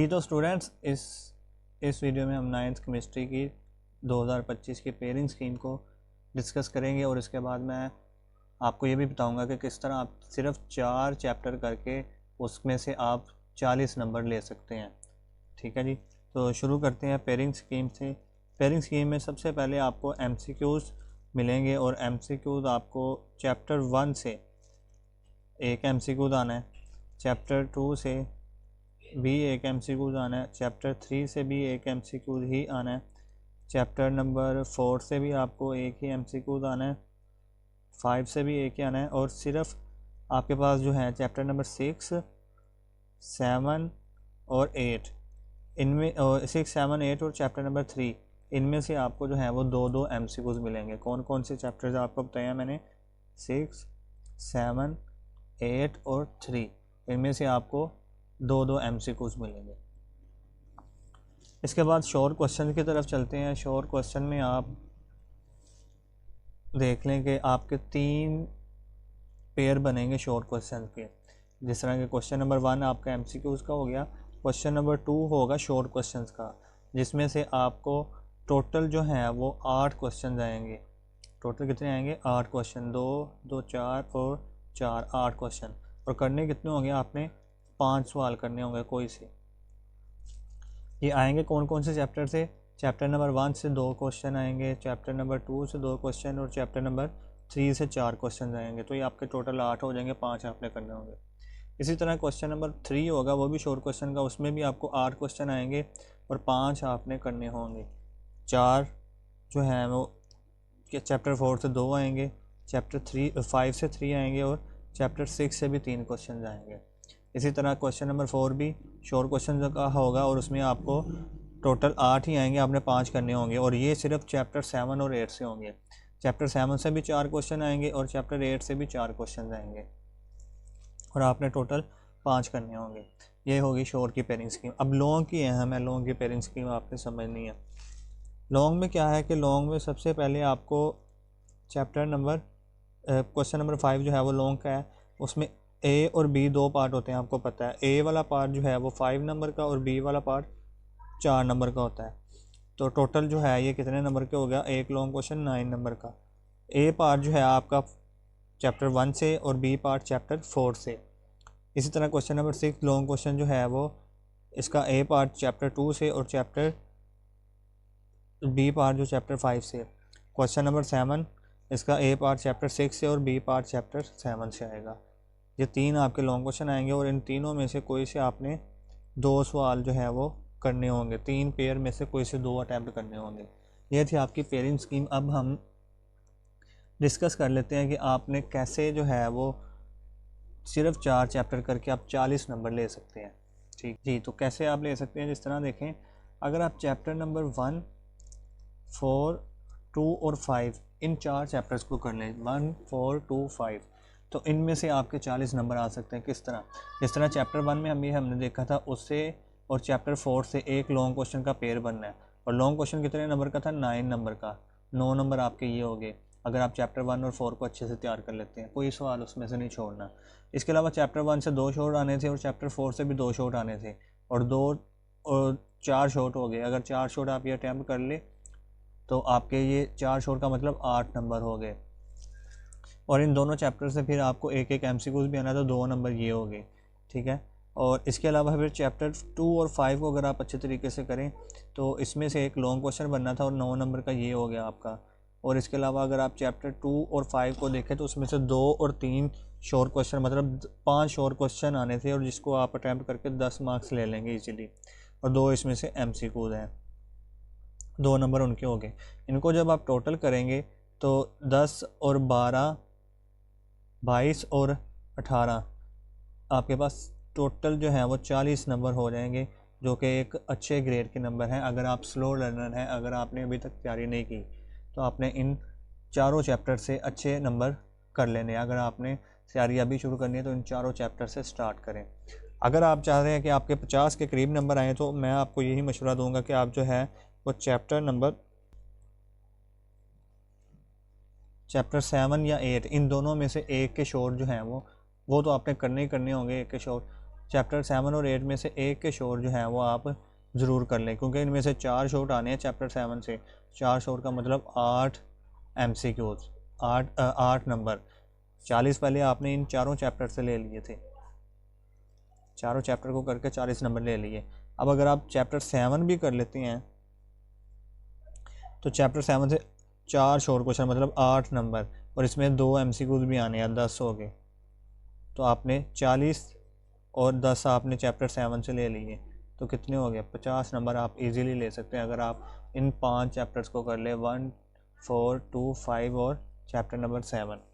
जी तो स्टूडेंट्स इस वीडियो में हम नाइन्थ केमिस्ट्री की 2025 की पेयरिंग स्कीम को डिस्कस करेंगे और इसके बाद मैं आपको ये भी बताऊंगा कि किस तरह आप सिर्फ 4 चैप्टर करके उसमें से आप 40 नंबर ले सकते हैं। ठीक है जी, तो शुरू करते हैं पेयरिंग स्कीम से। पेयरिंग स्कीम में सबसे पहले आपको MCQs मिलेंगे और MCQs आपको चैप्टर 1 से एक MCQ आना है, चैप्टर 2 से भी एक MCQ आना है, चैप्टर 3 से भी एक MCQ ही आना है, चैप्टर नंबर 4 से भी आपको एक ही MCQ आना है, 5 से भी एक ही आना है और सिर्फ आपके पास जो है चैप्टर नंबर 6, 7 और 8 इनमें 6, 7, 8 और चैप्टर नंबर 3 इनमें से आपको जो है वो दो MCQs मिलेंगे। कौन कौन से चैप्टर्स आपको बताया मैंने? 6, 7, 8 और 3 इनमें से आपको दो MCQs मिलेंगे। इसके बाद शॉर्ट क्वेश्चन की तरफ चलते हैं। शॉर्ट क्वेश्चन में आप देख लें कि आपके 3 पेयर बनेंगे शॉर्ट क्वेश्चन के। जिस तरह के क्वेश्चन नंबर 1 आपका MCQs का हो गया, क्वेश्चन नंबर 2 होगा शॉर्ट क्वेश्चन का, जिसमें से आपको टोटल जो है वो 8 क्वेश्चन आएंगे। टोटल कितने आएंगे? 8 क्वेश्चन, 2, 2, 4 और 4, 8 क्वेश्चन। और करने कितने होंगे? आपने 5 सवाल करने होंगे कोई से। ये आएंगे कौन कौन से चैप्टर से? चैप्टर नंबर 1 से 2 क्वेश्चन आएंगे, चैप्टर नंबर 2 से 2 क्वेश्चन और चैप्टर नंबर 3 से 4 क्वेश्चन आएंगे। तो ये आपके टोटल 8 हो जाएंगे, 5 आपने करने होंगे। इसी तरह क्वेश्चन नंबर 3 होगा, वो भी शॉर्ट क्वेश्चन का, उसमें भी आपको 8 क्वेश्चन आएंगे और 5 आपने करने होंगे। 4 जो है वो चैप्टर 4 से 2 आएंगे, चैप्टर 5 से 3 आएंगे और चैप्टर 6 से भी 3 क्वेश्चन आएंगे। इसी तरह क्वेश्चन नंबर 4 भी शॉर्ट क्वेश्चन का होगा और उसमें आपको टोटल 8 ही आएंगे, आपने 5 करने होंगे और ये सिर्फ चैप्टर 7 और 8 से होंगे। चैप्टर 7 से भी 4 क्वेश्चन आएंगे और चैप्टर 8 से भी 4 क्वेश्चन आएंगे और आपने टोटल 5 करने होंगे। ये होगी शॉर्ट की पेयरिंग स्कीम। अब लॉन्ग की है, हमें लॉन्ग की पेयरिंग स्कीम आपने समझनी है। लॉन्ग में क्या है कि लॉन्ग में सबसे पहले आपको चैप्टर नंबर क्वेश्चन नंबर 5 जो है वो लॉन्ग का है। उसमें A और B 2 पार्ट होते हैं, आपको पता है। A वाला पार्ट जो है वो 5 नंबर का और B वाला पार्ट 4 नंबर का होता है। तो टोटल जो है ये कितने नंबर के हो गया? एक लॉन्ग क्वेश्चन 9 नंबर का। A पार्ट जो है आपका चैप्टर 1 से और B पार्ट चैप्टर 4 से। इसी तरह क्वेश्चन नंबर 6 लॉन्ग क्वेश्चन जो है वो इसका A पार्ट चैप्टर 2 से और चैप्टर B पार्ट जो चैप्टर 5 से। क्वेश्चन नंबर 7 इसका A पार्ट चैप्टर 6 से और B पार्ट चैप्टर 7 से आएगा। ये 3 आपके लॉन्ग क्वेश्चन आएंगे और इन तीनों में से कोई से आपने 2 सवाल जो है वो करने होंगे। 3 पेयर में से कोई से 2 अटैम्प्ट करने होंगे। ये थी आपकी पेयरिंग स्कीम। अब हम डिस्कस कर लेते हैं कि आपने कैसे जो है वो सिर्फ 4 चैप्टर करके आप 40 नंबर ले सकते हैं। ठीक जी, तो कैसे आप ले सकते हैं? जिस तरह देखें, अगर आप चैप्टर नंबर 1, 4, 2 और 5 इन 4 चैप्टर्स को कर लें, 1, 4, 2, 5, तो इनमें से आपके 40 नंबर आ सकते हैं। किस तरह? जिस तरह चैप्टर 1 में हमने देखा था, उससे और चैप्टर 4 से एक लॉन्ग क्वेश्चन का पेयर बनना है और लॉन्ग क्वेश्चन कितने नंबर का था? 9 नंबर का। 9 नंबर आपके ये हो गए अगर आप चैप्टर 1 और 4 को अच्छे से तैयार कर लेते हैं। कोई सवाल उसमें से नहीं छोड़ना। इसके अलावा चैप्टर 1 से 2 शॉर्ट आने थे और चैप्टर 4 से भी 2 शॉर्ट आने थे और 2 और 4 शॉर्ट हो गए। अगर 4 शॉर्ट आप ये अटैम्प्ट कर ले तो आपके ये 4 शॉर्ट का मतलब 8 नंबर हो गए और इन दोनों चैप्टर से फिर आपको एक एक MCQs भी आना, तो 2 नंबर ये हो गए। ठीक है, और इसके अलावा फिर चैप्टर 2 और 5 को अगर आप अच्छे तरीके से करें तो इसमें से एक लॉन्ग क्वेश्चन बनना था और 9 नंबर का ये हो गया आपका। और इसके अलावा अगर आप चैप्टर 2 और 5 को देखें तो उसमें से 2 और 3 शॉर्ट क्वेश्चन, मतलब 5 शॉर्ट क्वेश्चन आने थे और जिसको आप अटैम्प्ट करके 10 मार्क्स ले लेंगे इजीली, और 2 इसमें से MCQs हैं, 2 नंबर उनके हो गए। इनको जब आप टोटल करेंगे तो 10 और 12, 22 और 18 आपके पास टोटल जो है वो 40 नंबर हो जाएंगे, जो कि एक अच्छे ग्रेड के नंबर हैं। अगर आप स्लो लर्नर हैं, अगर आपने अभी तक तैयारी नहीं की, तो आपने इन चारों चैप्टर से अच्छे नंबर कर लेने। अगर आपने तैयारी अभी शुरू करनी है तो इन चारों चैप्टर से स्टार्ट करें। अगर आप चाह रहे हैं कि आपके 50 के करीब नंबर आएँ तो मैं आपको यही मशवरा दूंगा कि आप जो है वो चैप्टर 7 या 8 इन दोनों में से एक के शॉर्ट जो हैं वो तो आपने करने ही करने होंगे। एक के शॉर्ट चैप्टर 7 और 8 में से एक के शॉर्ट जो है वो आप ज़रूर कर लें, क्योंकि इनमें से 4 शॉर्ट आने हैं चैप्टर 7 से। 4 शॉर्ट का मतलब 8 MCQs, 8 नंबर। 40 पहले आपने इन चारों चैप्टर से ले लिए थे, चारों चैप्टर को करके 40 नंबर ले लिए। अब अगर आप चैप्टर 7 भी कर लेते हैं तो चैप्टर 7 से 4 शॉर्ट क्वेश्चन मतलब 8 नंबर, और इसमें 2 MCQs भी आने हैं, 10 हो गए। तो आपने 40 और 10 आपने चैप्टर 7 से ले लिए, तो कितने हो गए? 50 नंबर आप इजीली ले सकते हैं अगर आप इन 5 चैप्टर्स को कर ले, 1, 4, 2, 5 और चैप्टर नंबर 7।